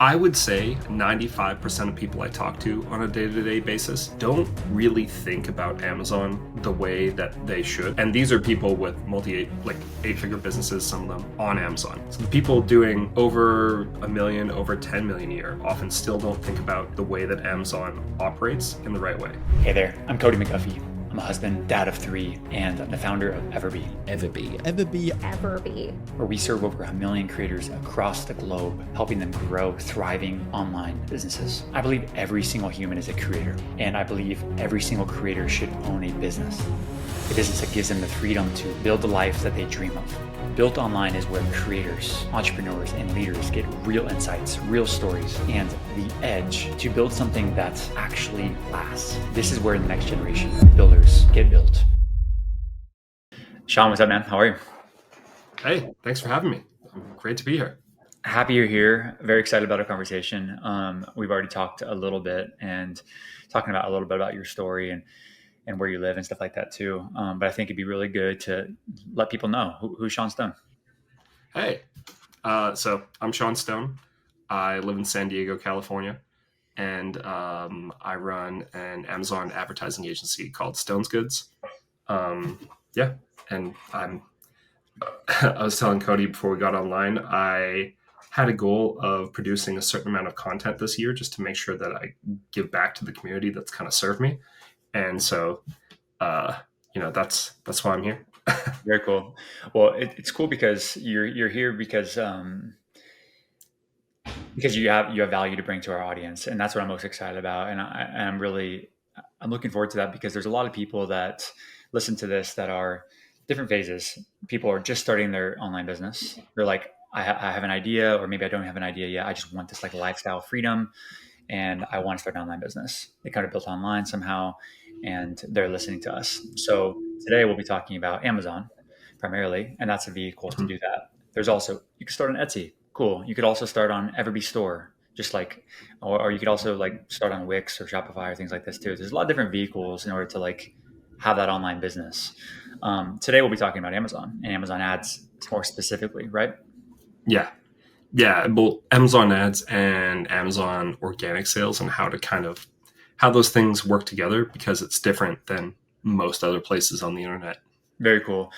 I would say 95% of people I talk to on a day-to-day basis don't really think about Amazon the way that they should. And these are people with eight-figure businesses, some of them on Amazon. So the people doing over $1 million, over 10 million a year often still don't think about the way that Amazon operates in the right way. Hey there, I'm Cody McGuffie. I'm a husband, dad of 3, and I'm the founder of EverBee, where we serve over 1 million creators across the globe, helping them grow thriving online businesses. I believe every single human is a creator, and I believe every single creator should own a business. A business that gives them the freedom to build the life that they dream of. Built Online is where creators, entrepreneurs, and leaders get real insights, real stories, and the edge to build something that actually lasts. This is where the next generation of builders get built. Sean, what's up, man? How are you? Hey, thanks for having me. Great to be here. Happy you're here. Very excited about our conversation. We've already talked a little bit and talking about a little bit about your story and where you live and stuff like that too. But I think it'd be really good to let people know who's Sean Stone. Hey, so I'm Sean Stone. I live in San Diego, California, and I run an Amazon advertising agency called Stone's Goods. And I was telling Cody before we got online, I had a goal of producing a certain amount of content this year just to make sure that I give back to the community that's kind of served me. And so, that's why I'm here. Very cool. Well, it's cool because you're here because you have value to bring to our audience, and that's what I'm most excited about. And I'm looking forward to that because there's a lot of people that listen to this that are different phases. People are just starting their online business. They're like, I have an idea, or maybe I don't have an idea yet. I just want this like lifestyle freedom, and I want to start an online business. They kind of built online somehow, and they're listening to us. So today we'll be talking about Amazon primarily, and that's a vehicle to do that. There's also, you can start on Etsy. Cool. You could also start on EverBee store, just like, or you could also like start on Wix or Shopify or things like this too. There's a lot of different vehicles in order to like have that online business. Today we'll be talking about Amazon and Amazon ads more specifically, right? Yeah. Well, Amazon ads and Amazon organic sales and how those things work together because it's different than most other places on the internet. Very cool.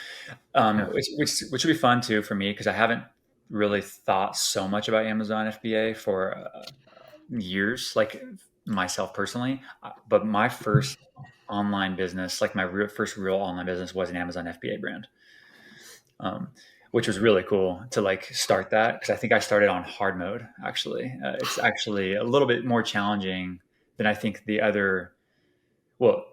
Which would be fun too for me because I haven't really thought so much about Amazon FBA for years, like myself personally. But my first online business, like my first real online business, was an Amazon FBA brand, which was really cool to like start that because I think I started on hard mode. Actually, it's actually a little bit more challenging than I think the other. Well,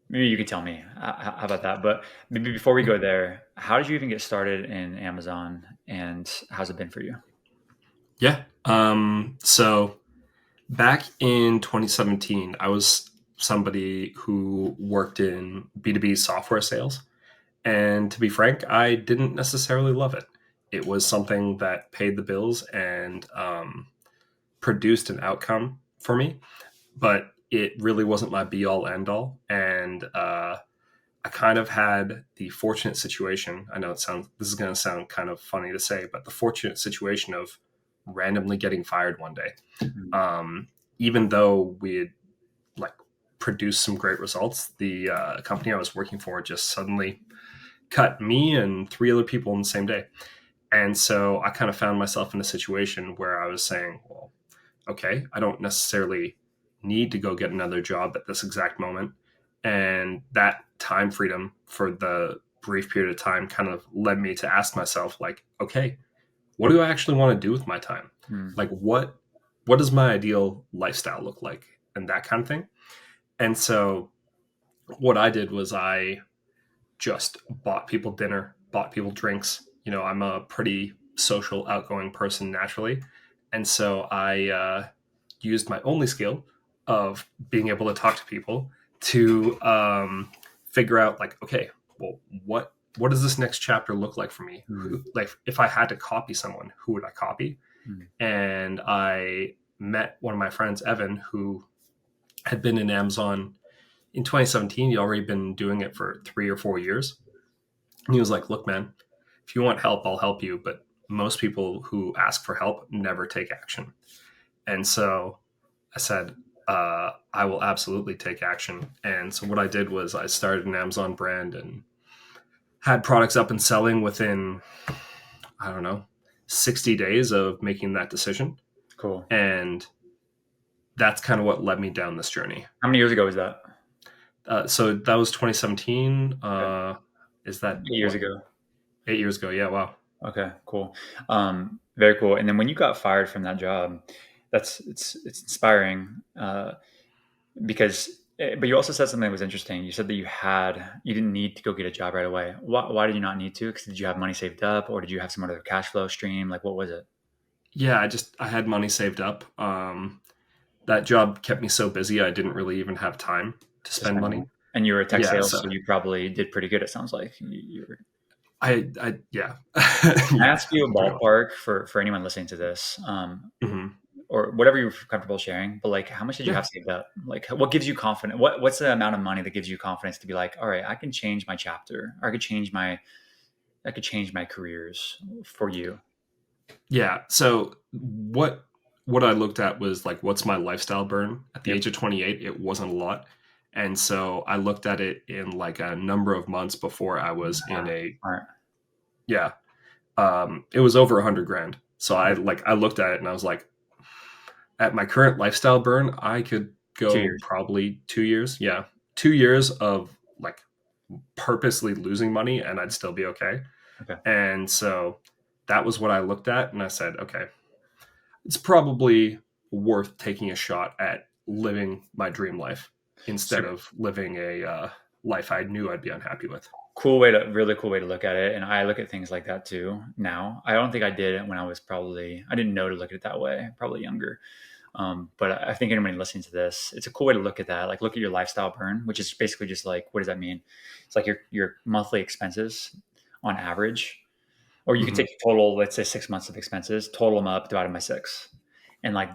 maybe you could tell me how about that. But maybe before we go there, how did you even get started in Amazon, and how's it been for you? Yeah. So back in 2017, I was somebody who worked in B2B software sales. And to be frank, I didn't necessarily love it. It was something that paid the bills and produced an outcome for me, but it really wasn't my be-all, end-all. And I kind of had the fortunate situation. I know this is going to sound kind of funny to say, but the fortunate situation of randomly getting fired one day. Even though we had like produced some great results, the company I was working for just suddenly cut me and 3 other people in the same day. And so I kind of found myself in a situation where I was saying, well, okay, I don't necessarily need to go get another job at this exact moment. And that time freedom for the brief period of time kind of led me to ask myself, like, okay, what do I actually want to do with my time? Like, what does my ideal lifestyle look like? And that kind of thing. And so what I did was I just bought people dinner, bought people drinks. You know, I'm a pretty social, outgoing person naturally. And so I used my only skill of being able to talk to people to figure out like, okay, well, what does this next chapter look like for me? Like if I had to copy someone, who would I copy? And I met one of my friends, Evan, who had been in Amazon in 2017. He'd already been doing it for 3 or 4 years. And he was like, look, man, if you want help, I'll help you, but most people who ask for help never take action. And so I said, I will absolutely take action. And so what I did was I started an Amazon brand and had products up and selling within, I don't know, 60 days of making that decision. Cool. And that's kind of what led me down this journey. How many years ago was that? So that was 2017. Okay. Is that 8 years what? ago. 8 years ago? Yeah. Wow. Okay, cool. Very cool. And then when you got fired from that job, it's inspiring because. But you also said something that was interesting. You said that you didn't need to go get a job right away. Why did you not need to? Because did you have money saved up, or did you have some other cash flow stream? Like, what was it? Yeah. I had money saved up. That job kept me so busy. I didn't really even have time to To spend spend money. money. And you were a tech Yeah. sales, So so you probably did pretty good. It sounds like you were. yeah. Can I Yeah. ask you a Pretty well. ballpark for anyone listening to this, Hmm. or whatever you're comfortable sharing? But like, how much did you Yeah. have saved up? Like, what gives you confidence? What's the amount of money that gives you confidence to be like, all right, I can change my chapter, or I could change my careers for you. Yeah. So what I looked at was like, what's my lifestyle burn? At the Yep. age of 28, it wasn't a lot. And so I looked at it in like a number of months before I was in Ah, a, all right. yeah, it was over 100 grand. So Okay. I looked at it and I was like, at my current lifestyle burn, I could Two go years. probably 2 years. Yeah. 2 years of like purposely losing money and I'd still be okay. Okay. And so that was what I looked at. And I said, okay, it's probably worth taking a shot at living my dream life instead Super of living a life I knew I'd be unhappy with. really cool way to look at it. And I look at things like that too now. I don't think I did it when I didn't know to look at it that way, probably younger. But I think anybody listening to this, it's a cool way to look at that. Like look at your lifestyle burn, which is basically just like, what does that mean? It's like your monthly expenses on average, or you could Hmm. take total, let's say 6 months of expenses, total them up, divided by six. And like,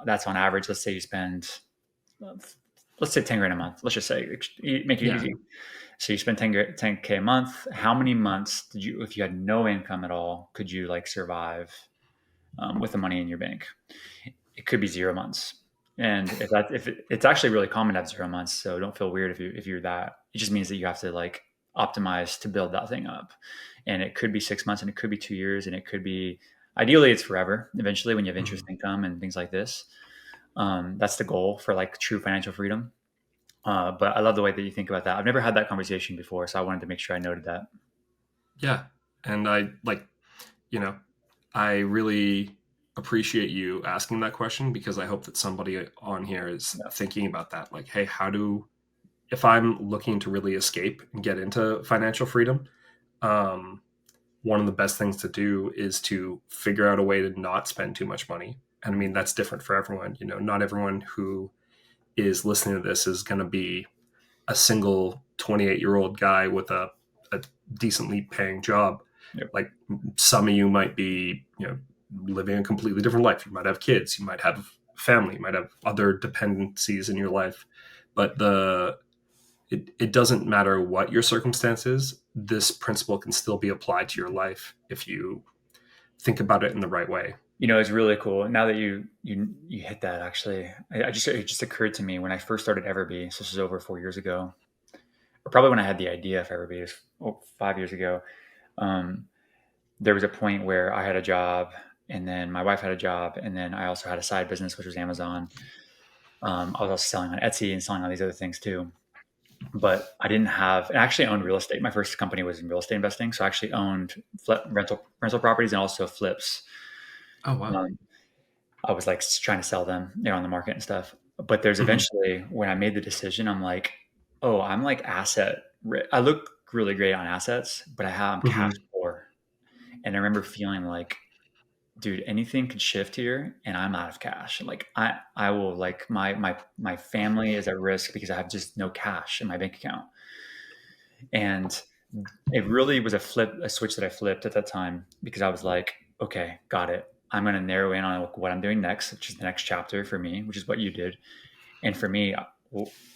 that's on average. Let's say you spend, uh, let's say 10 grand a month. Let's just say, make it Yeah. easy. So you spend 10K a month. How many months did you, if you had no income at all, could you like survive with the money in your bank? It could be 0 months. And it's actually really common to have 0 months, so don't feel weird if you're that. It just means that you have to like optimize to build that thing up. And it could be 6 months, and it could be 2 years, and it could be ideally it's forever. Eventually, when you have interest Hmm. income and things like this, that's the goal for like true financial freedom. But I love the way that you think about that. I've never had that conversation before, so I wanted to make sure I noted that. Yeah. And I like, you know, I really appreciate you asking that question because I hope that somebody on here is Yeah. thinking about that. Like, hey, if I'm looking to really escape and get into financial freedom, um, one of the best things to do is to figure out a way to not spend too much money. And I mean, that's different for everyone. Not everyone who is listening to this is going to be a single 28-year-old guy with a decently paying job. Yep. Like some of you might be, living a completely different life. You might have kids, you might have family, you might have other dependencies in your life. But it doesn't matter what your circumstances, this principle can still be applied to your life if you think about it in the right way. It's really cool. Now that you hit that, actually, it just occurred to me when I first started EverBee. So this is over 4 years ago, or probably when I had the idea for EverBee, is 5 years ago. Um, there was a point where I had a job, and then my wife had a job, and then I also had a side business, which was Amazon. I was also selling on Etsy and selling all these other things too. But I didn't have, and I actually owned real estate. My first company was in real estate investing, so I actually owned rental properties and also flips. Oh wow. Um, I was like trying to sell them, on the market and stuff. But there's Hmm. eventually when I made the decision, I'm like, oh, I'm like I look really great on assets, but I'm cash Hmm. poor. And I remember feeling like, dude, anything could shift here and I'm out of cash. Like I will like my family is at risk because I have just no cash in my bank account. And it really was a switch that I flipped at that time because I was like, okay, got it. I'm going to narrow in on what I'm doing next, which is the next chapter for me, which is what you did. And for me,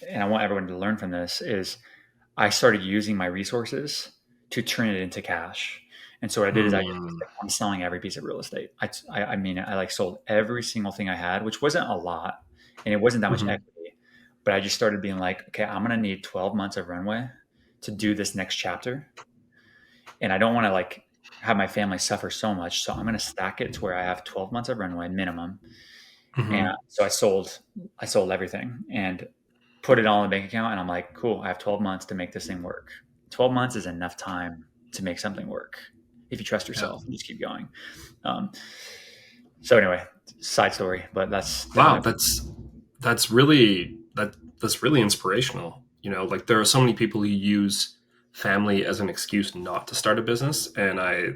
and I want everyone to learn from this, is I started using my resources to turn it into cash. And so what I did is I just was Mm. like, I'm selling every piece of real estate. I mean, I like sold every single thing I had, which wasn't a lot, and it wasn't that much Mhm. equity. But I just started being like, okay, I'm gonna need 12 months of runway to do this next chapter, and I don't want to like have my family suffer so much. So I'm gonna stack it to where I have 12 months of runway minimum. And Mhm. so I sold everything and put it all in the bank account. And I'm like, cool, I have 12 months to make this thing work. 12 months is enough time to make something work if you trust Yeah. yourself and just keep going. Um, so anyway, side story, but that's Wow, definitely that's really inspirational. You know, like there are so many people who use family as an excuse not to start a business, and I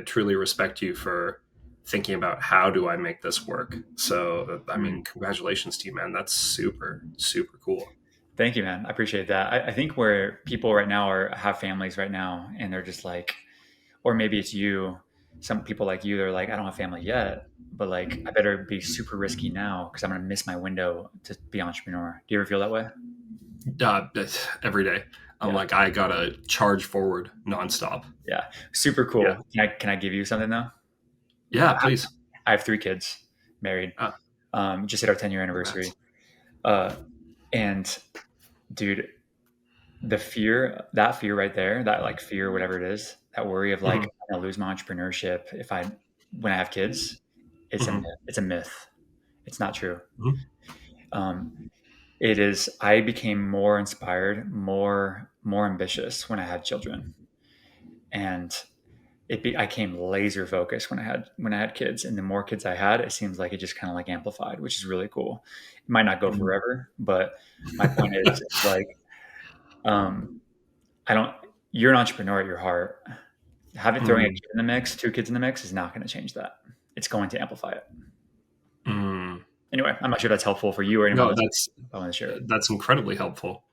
truly respect you for thinking about how do I make this work. So, I mean, congratulations to you, man. That's super super cool. thank you, man. I appreciate that. I think where people right now have families right now, and they're just like, or maybe it's you. Some people like you, they're like, I don't have family yet, but like, I better be super risky now because I'm gonna miss my window to be entrepreneur. Do you ever feel that way? Uh, every day, I'm Yeah, like I gotta charge forward nonstop. yeah, super Yeah, cool. Can I give you something though? yeah, I please. I have 3 kids, married. Uh, Just hit our 10-year Congrats. anniversary. Uh, and dude, that fear right there, that like fear, whatever it is, that worry of like Hmm. I'm gonna lose my entrepreneurship when I have kids, it's a myth. Hmm. It's a myth. It's not true. Hmm. Um, it is. I became more inspired, more ambitious when I had children, and I came laser focused when I had kids. And the more kids I had, it seems like it just kind of like amplified, which is really cool. It might not go Hmm. forever, but my point is like, um, I don't. You're an entrepreneur at your heart. Having throwing a Mm, kid in the mix, 2 kids in the mix, is not going to change that. It's going to amplify it. mm. Anyway, I'm not sure if that's helpful for you or anyone No, listening. I want to share it. that's incredibly helpful.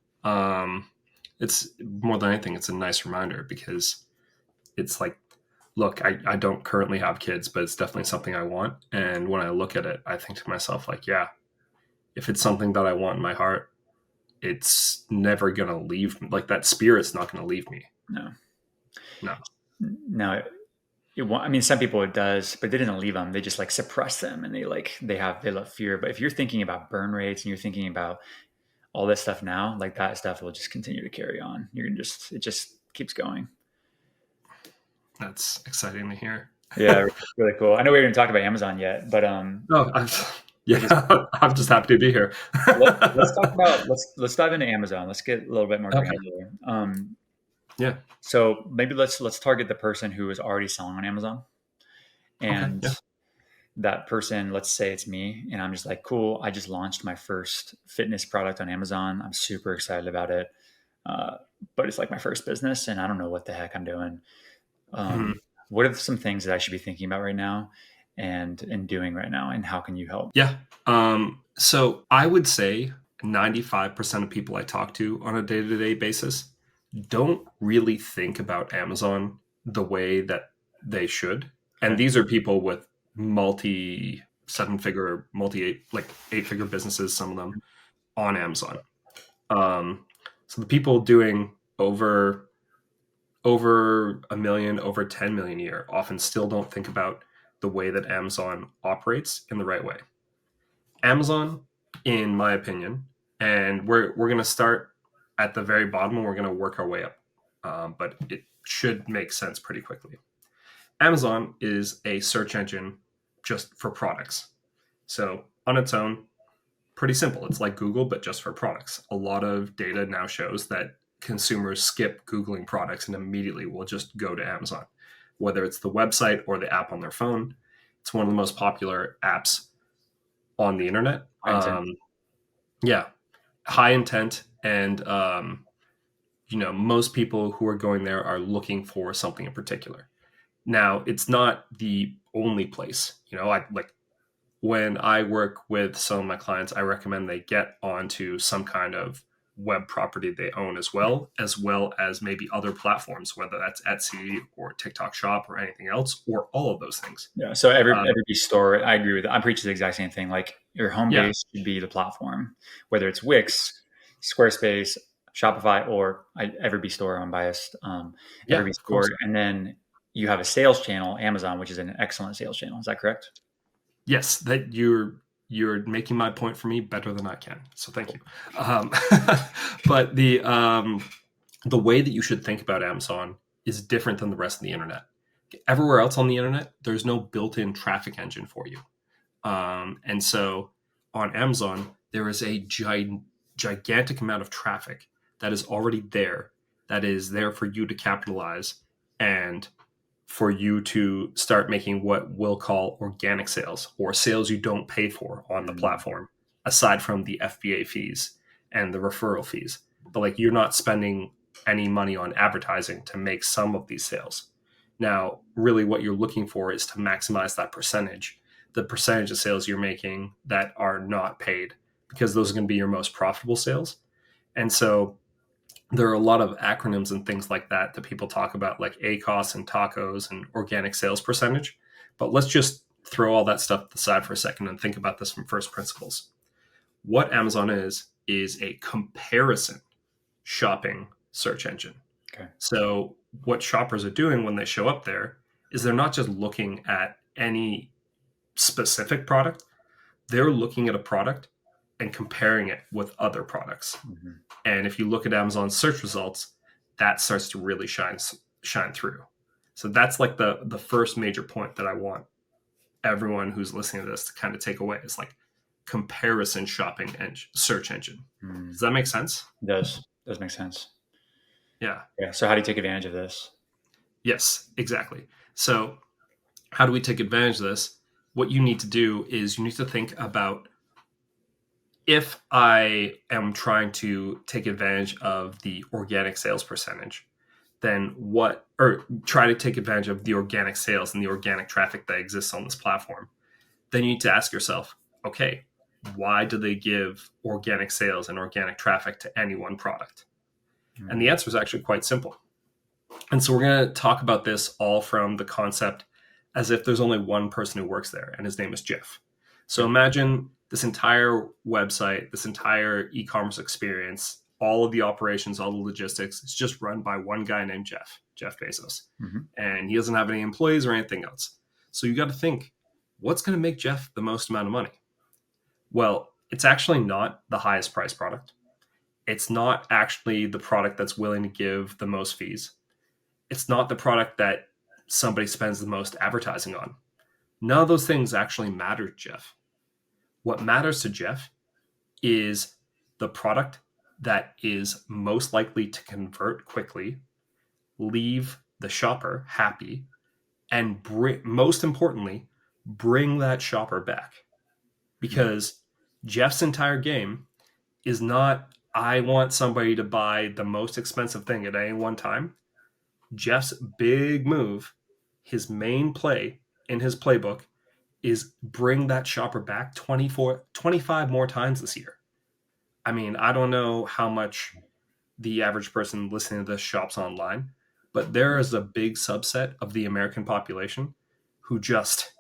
It's more than anything, it's a nice reminder because it's like, look, I don't currently have kids, but it's definitely something I want. And when I look at it, I think to myself, like, yeah, if it's something that I want in my heart, it's never gonna leave me. Like that spirit's not gonna leave me. No, No. no. I mean, some people it does, but they didn't leave them. They just like suppress them, and they let fear. But if you're thinking about burn rates and you're thinking about all this stuff now, like that stuff will just continue to carry on. It just keeps going. That's exciting to hear. Yeah, really cool. I know we haven't talked about Amazon yet, but No, I just yeah, I'm just happy to be here. let's talk about let's dive into Amazon. Let's get a little bit more Okay. granular. Yeah. So maybe let's target the person who is already selling on Amazon, Okay. and Yeah. that person, let's say it's me, and I'm just like, cool. I just launched my first fitness product on Amazon. I'm super excited about it, uh, but it's like my first business, and I don't know what the heck I'm doing. Mhm. What are some things that I should be thinking about right now, and doing right now, and how can you help? Yeah. So I would say 95% of people I talk to on a day to day basis don't really think about Amazon the way that they should. And Okay. these are people with multi seven figure, multi eight figure businesses, some of them on Amazon. Um, so the people doing over a million, over 10 million a year often still don't think about the way that Amazon operates in the right way. Amazon, in my opinion, and we're going to start at the very bottom and we're going to work our way up. But it should make sense pretty quickly. Amazon is a search engine just for products. So on its own, pretty simple. It's like Google, but just for products. A lot of data now shows that consumers skip Googling products and immediately will just go to Amazon, whether it's the website or the app on their phone. It's one of the most popular apps on the internet. I intend. Yeah, high intent, and most people who are going there are looking for something in particular. Now, it's not the only place. I like when I work with some of my clients, I recommend they get onto some kind of web property they own as well as maybe other platforms, whether that's Etsy or TikTok Shop or anything else, or all of those things. Yeah. So Um, every store, I agree with that. I'm preaching the exact same thing. Like your home yeah, base should be the platform, whether it's Wix, Squarespace, Shopify, or EverBee store. I'm biased. yeah, EverBee of course. store, and then you have a sales channel, Amazon, which is an excellent sales channel. Is that correct? Yes, that you're making my point for me better than I can. So thank you. Um, but the way that you should think about Amazon is different than the rest of the internet. Everywhere else on the internet, there's no built-in traffic engine for you. And so on Amazon, there is a gigantic amount of traffic that is already there, that is there for you to capitalize and for you to start making what we'll call organic sales, or sales you don't pay for on the platform, aside from the FBA fees and the referral fees. But like, you're not spending any money on advertising to make some of these sales. Now, really what you're looking for is to maximize that percentage, the percentage of sales you're making that are not paid, because those are going to be your most profitable sales. And so there are a lot of acronyms and things like that that people talk about, like ACOS and TACOs and organic sales percentage. But let's just throw all that stuff aside for a second and think about this from first principles. What Amazon is a comparison shopping search engine. Okay. So what shoppers are doing when they show up there is they're not just looking at any specific product, they're looking at a product and comparing it with other products. Mm-hmm. And if you look at Amazon's search results, that starts to really shine through. So that's like the first major point that I want everyone who's listening to this to kind of take away, is like comparison shopping search engine. Does that make sense? It does make sense. Yeah. Yeah. So how do you take advantage of this? Yes, exactly. So how do we take advantage of this? What you need to do is you need to think about, if I am trying to take advantage of the organic sales percentage, then or try to take advantage of the organic sales and the organic traffic that exists on this platform, then you need to ask yourself, okay, why do they give organic sales and organic traffic to any one product? Mm-hmm. And the answer is actually quite simple. And so we're going to talk about this all from the concept as if there's only one person who works there, and his name is Jeff. So imagine this entire website, this entire e-commerce experience, all of the operations, all the logistics, it's just run by one guy named Jeff Bezos. Mm-hmm. And he doesn't have any employees or anything else. So you got to think, what's going to make Jeff the most amount of money? Well, it's actually not the highest price product. It's not actually the product that's willing to give the most fees. It's not the product that somebody spends the most advertising on. None of those things actually matter to Jeff. What matters to Jeff is the product that is most likely to convert quickly, leave the shopper happy, and most importantly, bring that shopper back. Because Jeff's entire game is not, I want somebody to buy the most expensive thing at any one time. Jeff's big move, his main play in his playbook, is bring that shopper back 25 more times this year. I mean, I don't know how much the average person listening to this shops online, but there is a big subset of the American population who just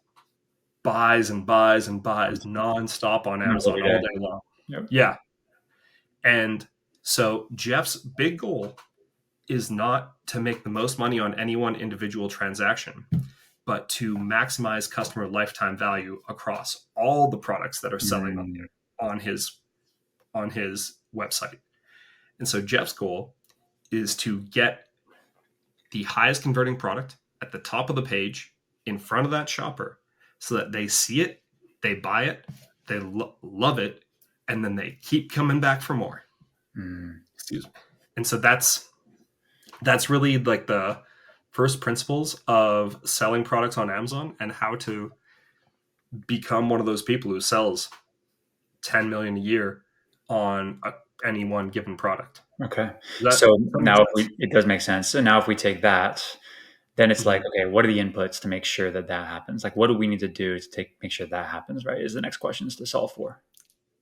buys and buys and buys nonstop on Amazon all day long. Yep. Yeah. And so Jeff's big goal is not to make the most money on any one individual transaction, but to maximize customer lifetime value across all the products that are selling on his website. And so Jeff's goal is to get the highest converting product at the top of the page in front of that shopper, so that they see it, they buy it, they love it, and then they keep coming back for more. Excuse me. And so that's really like the first principles of selling products on Amazon, and how to become one of those people who sells 10 million a year on any one given product. Okay. So now it does make sense. So now if we take that, then it's like, okay, what are the inputs to make sure that happens? Like, what do we need to do to make sure that happens, right? Is the next questions to solve for.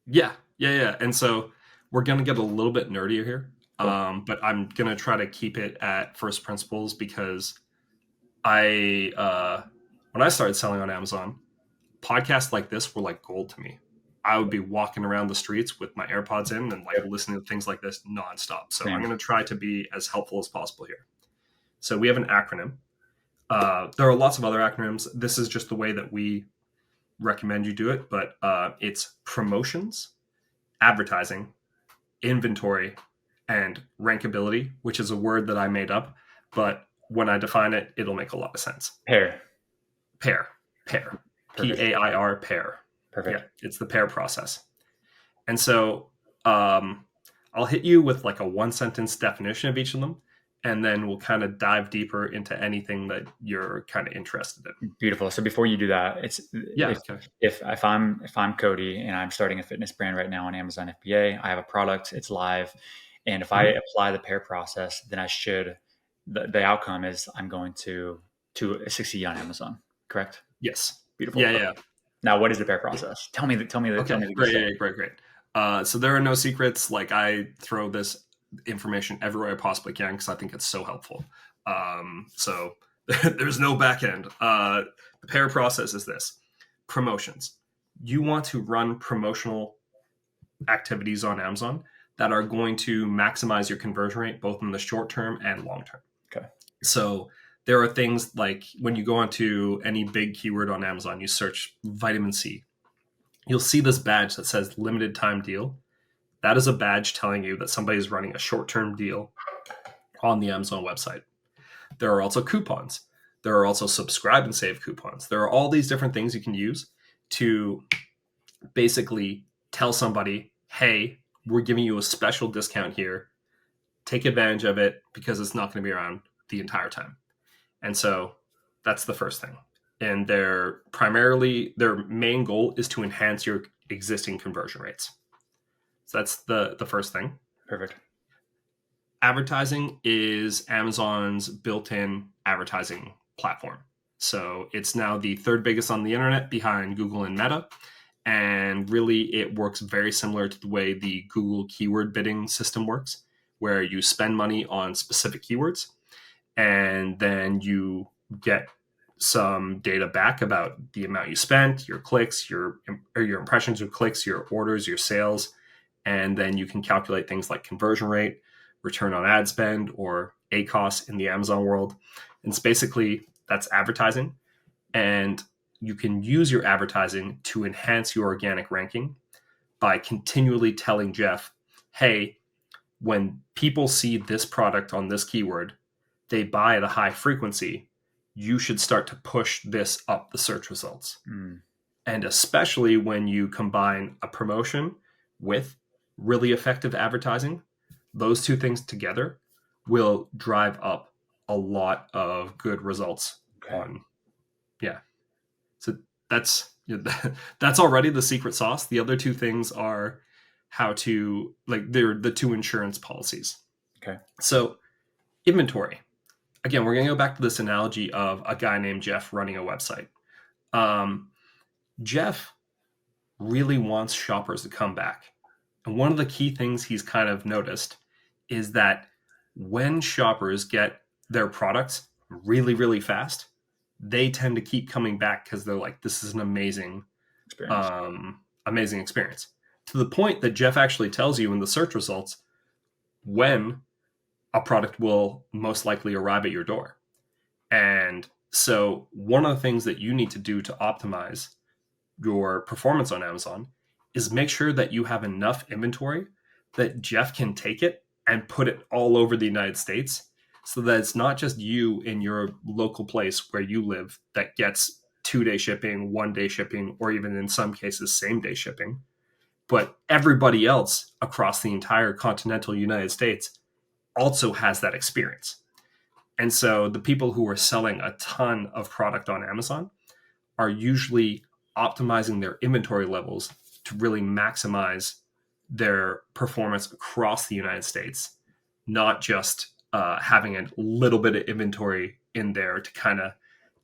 Yeah. And so we're going to get a little bit nerdier here. Cool. But I'm going to try to keep it at first principles, because when I started selling on Amazon, podcasts like this were like gold to me. I would be walking around the streets with my AirPods in and like listening to things like this nonstop. So I'm going to try to be as helpful as possible here. So we have an acronym. There are lots of other acronyms. This is just the way that we recommend you do it, but it's promotions, advertising, inventory, and rankability, which is a word that I made up, but when I define it, it'll make a lot of sense. Pair. Pair. Perfect. PAIR, pair. Perfect. Yeah, it's the pair process. And so I'll hit you with like a one sentence definition of each of them, and then we'll kind of dive deeper into anything that you're kind of interested in. Beautiful. So before you do that, Yeah. Okay. if I'm Cody and I'm starting a fitness brand right now on Amazon FBA, I have a product, it's live, and if I apply the pair process, then I should the outcome is I'm going to succeed on Amazon. Correct? Yes. Beautiful. Yeah. Now, what is the pair process? Tell me the Okay. Great. So there are no secrets. Like, I throw this information everywhere I possibly can because I think it's so helpful. So there's no back end. The pair process is this: promotions. You want to run promotional activities on Amazon that are going to maximize your conversion rate both in the short term and long term. Okay. So there are things like when you go onto any big keyword on Amazon, you search vitamin C, you'll see this badge that says limited time deal. That is a badge telling you that somebody is running a short-term deal on the Amazon website. There are also coupons. There are also subscribe and save coupons. There are all these different things you can use to basically tell somebody, hey, we're giving you a special discount here. Take advantage of it because it's not going to be around the entire time. And so that's the first thing. And their main goal is to enhance your existing conversion rates. So that's the first thing. Perfect. Advertising is Amazon's built-in advertising platform. So it's now the third biggest on the internet behind Google and Meta. And really, it works very similar to the way the Google keyword bidding system works, where you spend money on specific keywords and then you get some data back about the amount you spent, your clicks, your impressions or clicks, your orders, your sales, and then you can calculate things like conversion rate, return on ad spend, or ACoS in the Amazon world. And it's basically, that's advertising. And you can use your advertising to enhance your organic ranking by continually telling Jeff, hey, when people see this product on this keyword, they buy at a high frequency, you should start to push this up the search results. And especially when you combine a promotion with really effective advertising, those two things together will drive up a lot of good results on. Yeah. So that's already the secret sauce. The other two things are how to, like, they're the two insurance policies. Okay. So inventory. Again, we're going to go back to this analogy of a guy named Jeff running a website. Jeff really wants shoppers to come back. And one of the key things he's kind of noticed is that when shoppers get their products really, really fast, they tend to keep coming back because they're like, this is an amazing experience. To the point that Jeff actually tells you in the search results when a product will most likely arrive at your door. And so one of the things that you need to do to optimize your performance on Amazon is make sure that you have enough inventory that Jeff can take it and put it all over the United States, so that it's not just you in your local place where you live that gets 2-day shipping, 1-day shipping, or even in some cases, same-day shipping, but everybody else across the entire continental United States also has that experience. And so the people who are selling a ton of product on Amazon are usually optimizing their inventory levels to really maximize their performance across the United States, not just having a little bit of inventory in there to kind of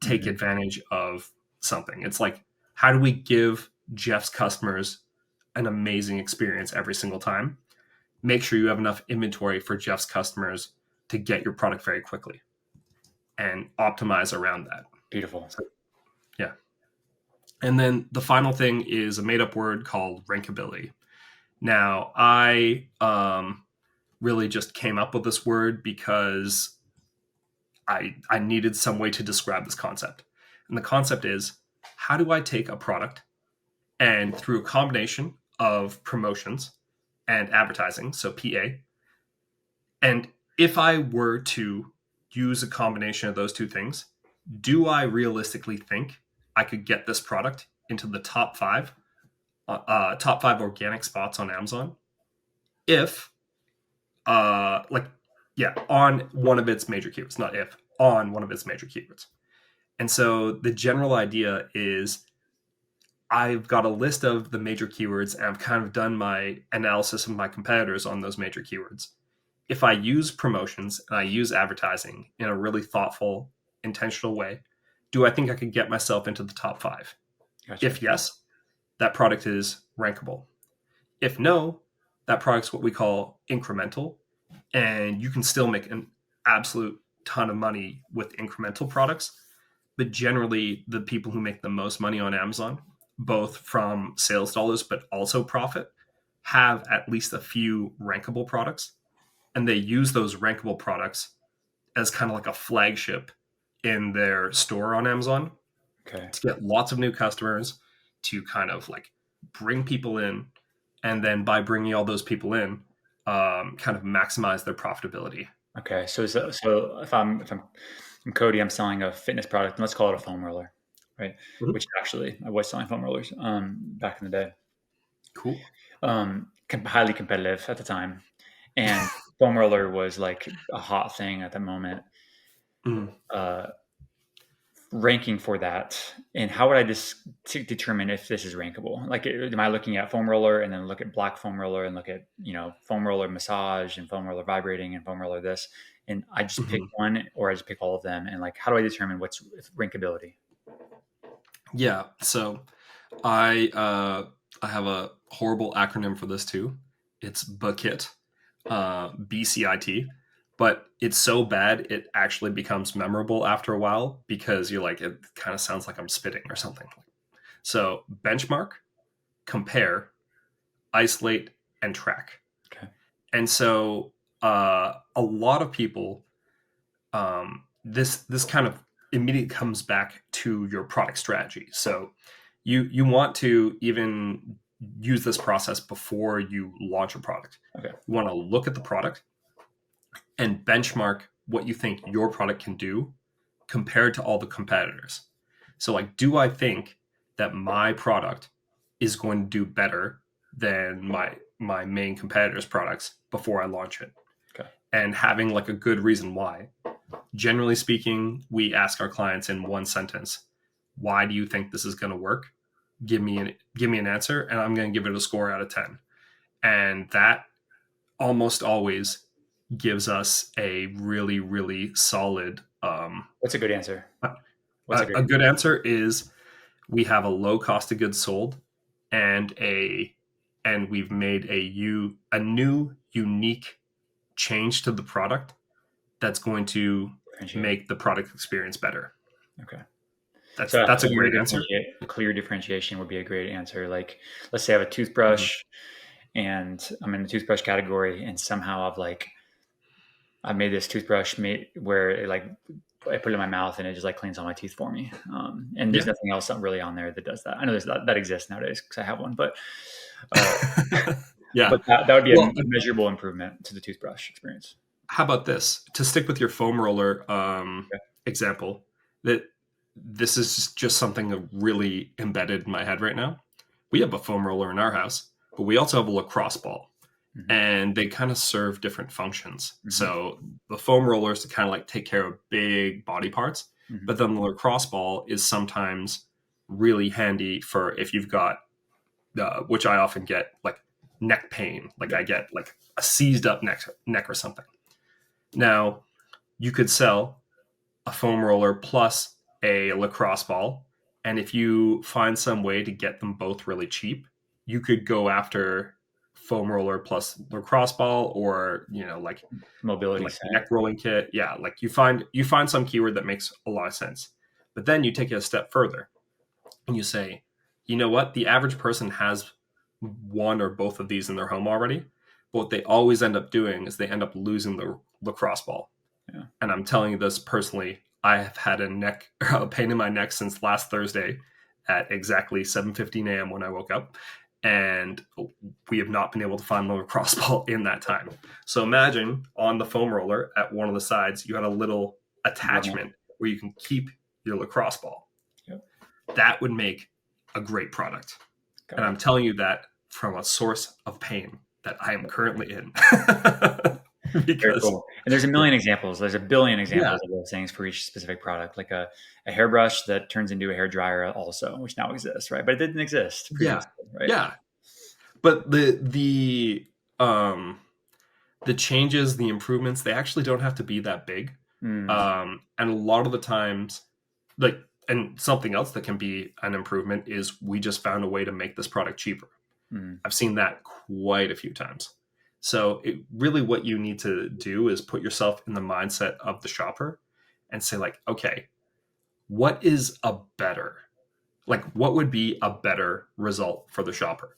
take advantage of something. It's like, how do we give Jeff's customers an amazing experience every single time? Make sure you have enough inventory for Jeff's customers to get your product very quickly and optimize around that. Beautiful. So, yeah. And then the final thing is a made-up word called rankability. Now, I really just came up with this word because I needed some way to describe this concept. And the concept is, how do I take a product and through a combination of promotions and advertising, so PA, and if I were to use a combination of those two things, do I realistically think I could get this product into the top five organic spots on Amazon if, like, yeah, on one of its major keywords, not if, on one of its major keywords. And so the general idea is I've got a list of the major keywords and I've kind of done my analysis of my competitors on those major keywords. If I use promotions and I use advertising in a really thoughtful, intentional way, do I think I could get myself into the top five? Gotcha. If yes, that product is rankable. If no, that product's what we call incremental, and you can still make an absolute ton of money with incremental products. But generally, the people who make the most money on Amazon, both from sales dollars but also profit, have at least a few rankable products, and they use those rankable products as kind of like a flagship in their store on Amazon to get lots of new customers, to kind of like bring people in, and then by bringing all those people in, kind of maximize their profitability. Okay. So if I'm Cody, I'm selling a fitness product, and let's call it a foam roller, right? Mhm. Which actually I was selling foam rollers back in the day. Cool. Highly competitive at the time, and foam roller was like a hot thing at the moment. Mm. Ranking for that, and how would I just determine if this is rankable? Like, am I looking at foam roller and then look at black foam roller and look at foam roller massage and foam roller vibrating and foam roller this, and I just pick Mhm. one, or I just pick all of them, and like, how do I determine what's rankability? Yeah. So I have a horrible acronym for this too. It's BCIT, BCIT, but it's so bad it actually becomes memorable after a while because you're like, it kind of sounds like I'm spitting or something. So benchmark, compare, isolate, and track. Okay. And so a lot of people, this kind of immediately comes back to your product strategy. So you want to even use this process before you launch a product. Okay. You want to look at the product and benchmark what you think your product can do compared to all the competitors. So, like, do I think that my product is going to do better than my main competitors' products before I launch it? Okay. And having like a good reason why. Generally speaking, we ask our clients in one sentence, why do you think this is going to work? Give me an answer, and I'm going to give it a score out of 10. And that almost always gives us a really, really solid. What's a good answer? A good answer is we have a low cost of goods sold, and we've made a new unique change to the product that's going to make the product experience better. Okay. So That's a great answer. a clear differentiation would be a great answer. Like, let's say I have a toothbrush, and I'm in the toothbrush category, and somehow I've made this toothbrush where it, like, I put it in my mouth and it just like cleans all my teeth for me. And there's nothing else really on there that does that. I know that exists nowadays because I have one, but Yeah. but that would be a measurable improvement to the toothbrush experience. How about this? To stick with your foam roller example, that this is just something really embedded in my head right now. We have a foam roller in our house, but we also have a lacrosse ball. Mm-hmm. And they kind of serve different functions. Mm-hmm. So the foam roller is to kind of like take care of big body parts, mm-hmm. but then the lacrosse ball is sometimes really handy for if you've got, which I often get, like neck pain. Like I get like a seized up neck or something. Now, you could sell a foam roller plus a lacrosse ball, and if you find some way to get them both really cheap, you could go after foam roller plus lacrosse ball, or like mobility like neck rolling kit. Yeah, like you find some keyword that makes a lot of sense. But then you take it a step further and you say, you know what, the average person has one or both of these in their home already, but what they always end up doing is they end up losing the lacrosse ball. Yeah. And I'm telling you this personally. I have had a pain in my neck since last Thursday at exactly 7:15 a.m. when I woke up, and we have not been able to find the lacrosse ball in that time. So imagine on the foam roller at one of the sides, you had a little attachment where you can keep your lacrosse ball. Yep. That would make a great product. Got And it. I'm telling you that from a source of pain that I am currently in. Very Because cool. And there's a million examples. There's a billion yeah, examples of those things for each specific product, like a hairbrush that turns into a hair dryer also, which now exists, right? But it didn't exist yeah, previously, right? yeah. But the changes, the improvements, they actually don't have to be that big. Mm, And a lot of the times, like, and something else that can be an improvement is we just found a way to make this product cheaper. mm, I've seen that quite a few times. So really what you need to do is put yourself in the mindset of the shopper and say like, okay, what is a better, like what would be a better result for the shopper?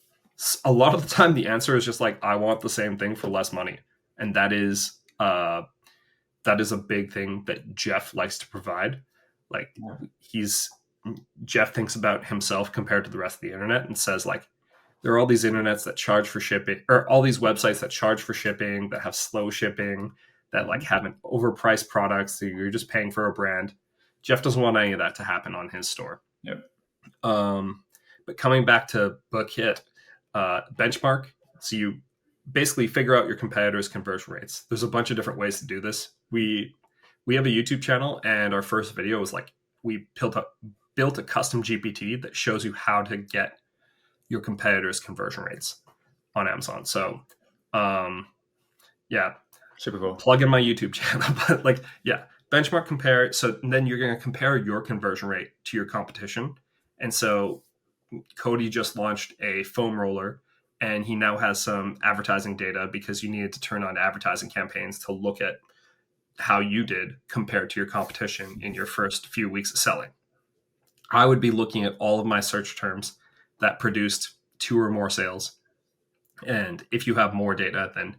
A lot of the time the answer is just like, I want the same thing for less money. And that is a big thing that Jeff likes to provide. Like yeah. he's Jeff thinks about himself compared to the rest of the internet and says like, there are all these internets that charge for shipping, or all these websites that charge for shipping, that have slow shipping, that like have an overpriced products. So you're just paying for a brand. Jeff doesn't want any of that to happen on his store. Yep. But coming back to Bookit, benchmark. So you basically figure out your competitors' conversion rates. There's a bunch of different ways to do this. We have a YouTube channel, and our first video was like we built a custom GPT that shows you how to get your competitors' conversion rates on Amazon. So, yeah, Super cool. plug in my YouTube channel. But like, yeah, benchmark, compare. So then you're going to compare your conversion rate to your competition. And so Cody just launched a foam roller, and he now has some advertising data because you needed to turn on advertising campaigns to look at how you did compared to your competition in your first few weeks of selling. I would be looking at all of my search terms that produced 2 or more sales. And if you have more data, then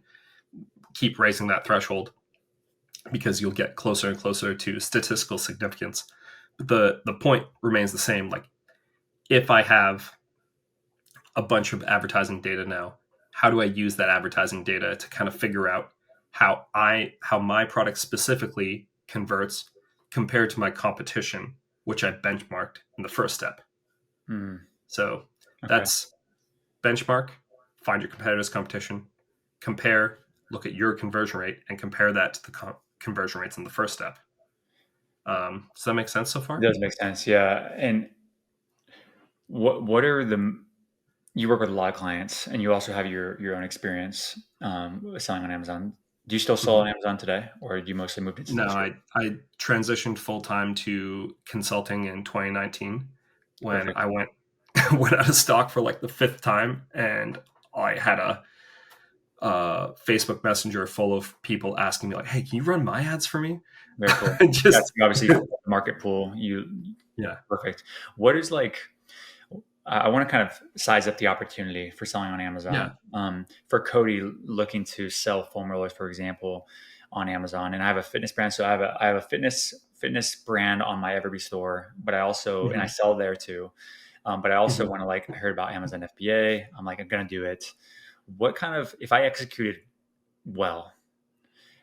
keep raising that threshold because you'll get closer and closer to statistical significance. But the point remains the same. Like if I have a bunch of advertising data now, how do I use that advertising data to kind of figure out how my product specifically converts compared to my competition, which I benchmarked in the first step. Mm, So okay. that's benchmark, find your competitor's competition, compare, look at your conversion rate, and compare that to the conversion rates in the first step. Does that make sense so It far? does make sense. Yeah. And what are the you work with a lot of clients, and you also have your own experience selling on Amazon. Do you still sell Mhm. on Amazon today, or do you mostly moved into the No, industry? I transitioned full time to consulting in 2019 when Perfect. I went went out of stock for like the fifth time, and I had a Facebook Messenger full of people asking me like, "Hey, can you run my ads for me?" Very cool. That's Just obviously market pool. You yeah, perfect. What is like? I want to kind of size up the opportunity for selling on yeah, Amazon. For Cody looking to sell foam rollers, for example, on Amazon, and I have a fitness brand, so I have a fitness brand on my EverBee store, but I also and I hmm sell there too. But I also hmm want to like I heard about Amazon FBA. I'm like I'm gonna do it. What kind of if I executed well,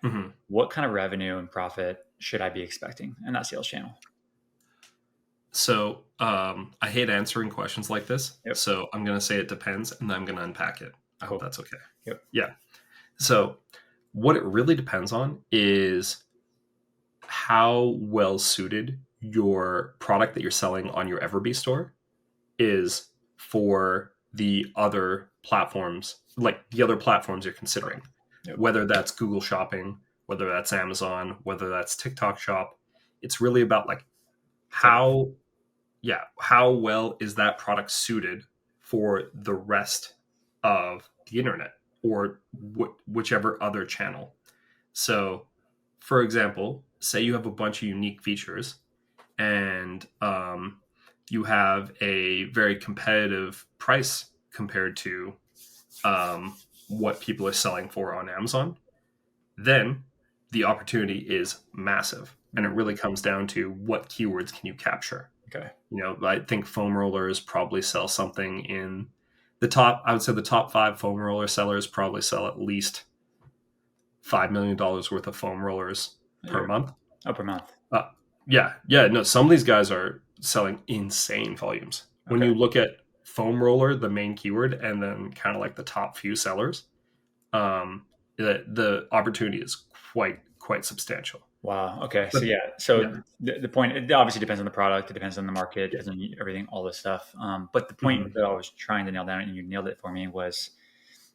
hmm what kind of revenue and profit should I be expecting in that sales channel? So I hate answering questions like this, Yep. so I'm gonna say it depends, and then I'm gonna unpack it. I hope Cool. that's okay. Yep. Yeah. So what it really depends on is how well suited your product that you're selling on your EverBee store is for the other platforms, like the other platforms you're considering, Yep. whether that's Google Shopping, whether that's Amazon, whether that's TikTok Shop. It's really about like It's everything. how, yeah, how well is that product suited for the rest of the internet or whichever other channel. So, for example, say you have a bunch of unique features and you have a very competitive price compared to what people are selling for on Amazon, then the opportunity is massive, and it really comes down to what keywords can you capture. Okay. I think foam rollers probably sell something in the top. I would say the top 5 foam roller sellers probably sell at least $5 million worth of foam rollers per month. Per month. Uh, yeah. No, some of these guys are selling insane volumes. When Okay. you look at foam roller, the main keyword, and then kind of like the top few sellers, the opportunity is quite substantial. Wow. Okay. So But yeah. yeah, So the point, it obviously depends on the product. It depends on the market. It yeah, depends on everything, all this stuff. But the point hmm that I was trying to nail down, and you nailed it for me, was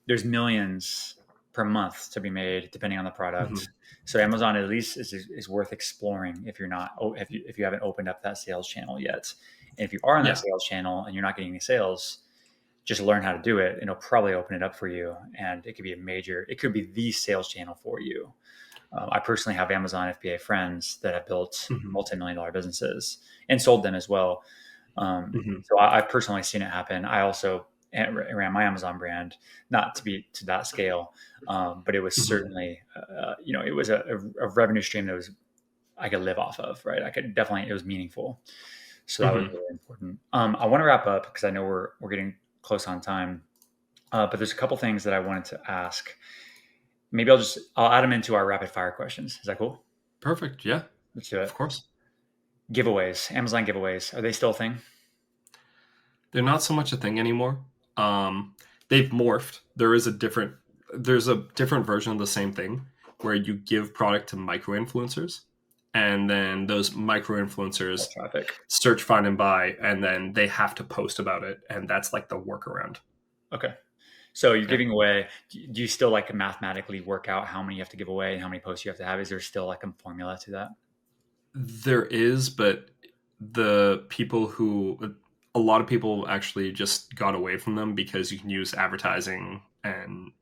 there's millions per month to be made depending on the hmm product. So Amazon at least is worth exploring if you're not, if you haven't opened up that sales channel yet. And if you are in that yeah, sales channel and you're not getting any sales, just learn how to do it, and it'll probably open it up for you. And it could be the sales channel for you. I personally have Amazon FBA friends that have built hmm multi-million-dollar businesses and sold them as well. hmm So I've personally seen it happen. I also ran my Amazon brand, not to be to that scale, but it was hmm certainly, it was a revenue stream that was I could live off of, right? It was meaningful. So that was hmm really important. I want to wrap up because I know we're getting close on time, but there's a couple things that I wanted to ask. Maybe I'll add them into our rapid fire questions. Is that cool? Perfect. Yeah, Let's do of it. course. Giveaways, Amazon giveaways, are they still a thing? They're not so much a thing anymore. They've morphed. There's a different version of the same thing where you give product to micro influencers, and then those micro That influencers traffic. search, find, and buy, and then they have to post about it, and that's like the workaround. Okay. So you're Yeah. giving away. Do you still like mathematically work out how many you have to give away and how many posts you have to have? Is there still like a formula to that? There is, but a lot of people actually just got away from them because you can use advertising and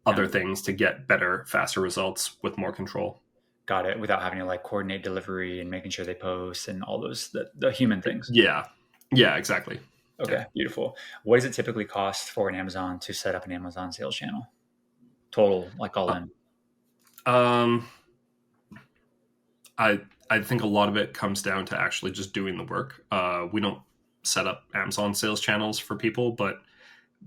Yeah. other things to get better, faster results with more control. Got it. Without having to like coordinate delivery and making sure they post and all those the human things. Yeah. Yeah, exactly. Yeah. Okay, beautiful. What does it typically cost for an Amazon to set up an Amazon sales channel? Total, like all Uh, in. Um, I I think a lot of it comes down to actually just doing the work. We don't set up Amazon sales channels for people, but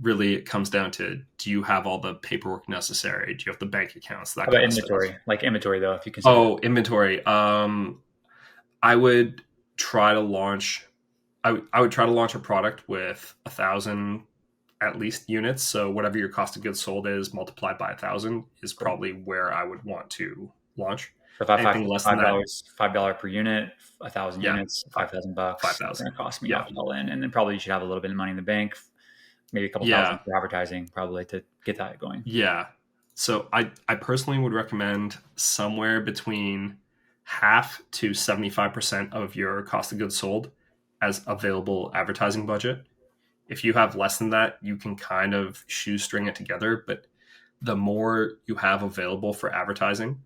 really it comes down to, do you have all the paperwork necessary? Do you have the bank accounts? How That about kind of stuff. inventory? Like inventory though, if you consider that. Oh, inventory. I would try to launch. I would try to launch a product with 1,000 at least units. So whatever your cost of goods sold is multiplied by 1,000 is Cool. probably where I would want to launch. So if I have Anything less than five that, dollars, $5 per unit, 1,000 yeah, units, five 5,000 bucks. It's going 5,000. to cost me Yeah, off all in, and then probably you should have a little bit of money in the bank, maybe a couple thousand yeah, for advertising, probably to get that going. yeah. So I personally would recommend somewhere between half to 75% of your cost of goods sold as available advertising budget. If you have less than that, you can kind of shoestring it together. But the more you have available for advertising,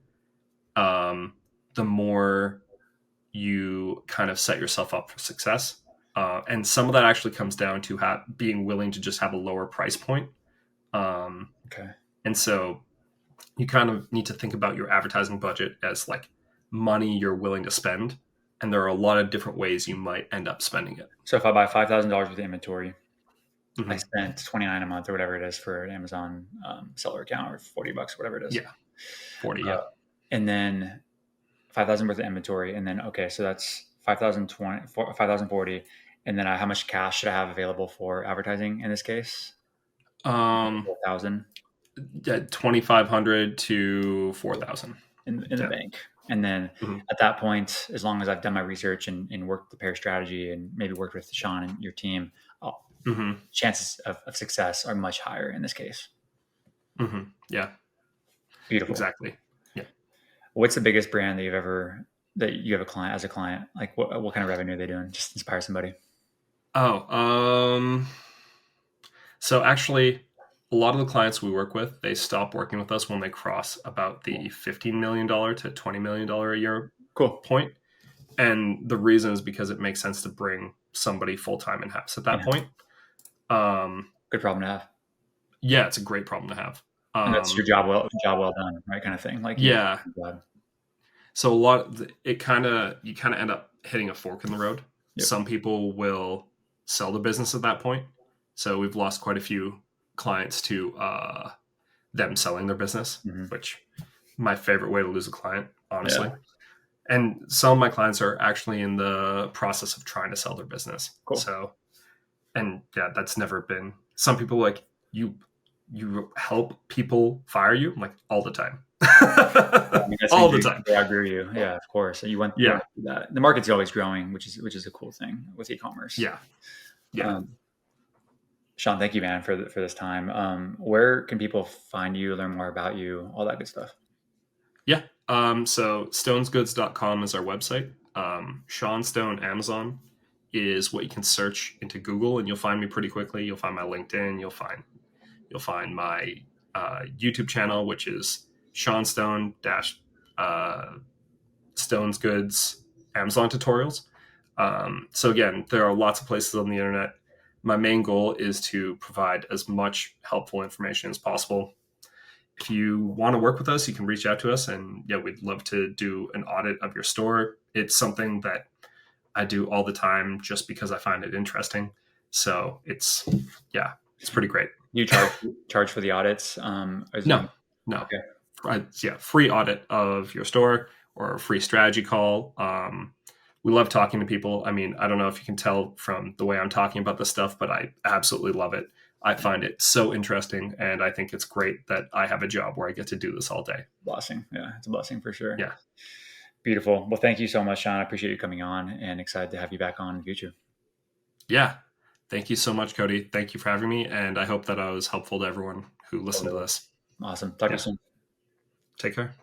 um, the more you kind of set yourself up for success. And some of that actually comes down to being willing to just have a lower price point. Um, Okay. and so you kind of need to think about your advertising budget as like money you're willing to spend. And there are a lot of different ways you might end up spending it. So if I buy $5,000 worth of inventory, I hmm spent 29 a month or whatever it is for an Amazon seller account, or $40, whatever it is. Yeah, 40. Uh, Yeah. and then 5,000 worth of inventory. And then, okay, so that's 5,040. And then how much cash should I have available for advertising in this case? Um, 4,000 yeah, 2,500 to 4,000. in the Yeah. bank. And then hmm at that point, as long as I've done my research and worked the pair strategy and maybe worked with Sean and your team, hmm chances of success are much higher in this case. Yeah, Beautiful. exactly. Yeah. What's the biggest brand that you have a client as a client? Like what kind of revenue are they doing? Just inspire somebody. Oh, so actually, a lot of the clients we work with, they stop working with us when they cross about the $15 million to $20 million a year Cool. point. And the reason is because it makes sense to bring somebody full time in house at that Yeah. point. Um, Good problem to have. yeah, it's a great problem to have. And that's your job well done, right? Kind of thing. Like you, Yeah. So you kind of end up hitting a fork in the road. yep. Some people will sell the business at that point. So we've lost quite a few clients to them selling their business, Mm-hmm. which my favorite way to lose a client, honestly. Yeah. And some of my clients are actually in the process of trying to sell their business. Cool. So, and yeah, that's never been. Some people like you help people fire you. I'm like all the time. Yeah, I mean, that All seems the time. I agree with you. Yeah, of course. You went Yeah. through that. The market's always growing, which is a cool thing with e-commerce. Yeah. Yeah. Sean, thank you, man, for this time. Where can people find you, learn more about you, all that good stuff? Yeah. So stonesgoods.com is our website. Sean Stone Amazon is what you can search into Google, and you'll find me pretty quickly. You'll find my LinkedIn. You'll find my YouTube channel, which is Sean Stone dash Stones Goods Amazon tutorials. So again, there are lots of places on the internet. My main goal is to provide as much helpful information as possible. If you want to work with us, you can reach out to us, and yeah, we'd love to do an audit of your store. It's something that I do all the time just because I find it interesting. So it's pretty great. You charge for the audits? No, no. Okay. Yeah, free audit of your store or a free strategy call. We love talking to people. I mean, I don't know if you can tell from the way I'm talking about this stuff, but I absolutely love it. I find it so interesting, and I think it's great that I have a job where I get to do this all day. Blessing. Yeah, it's a blessing for sure. Yeah. Beautiful. Well, thank you so much, Sean. I appreciate you coming on and excited to have you back on in the future. Yeah. Thank you so much, Cody. Thank you for having me, and I hope that I was helpful to everyone who listened to this. Awesome. Talk to you soon. Take care.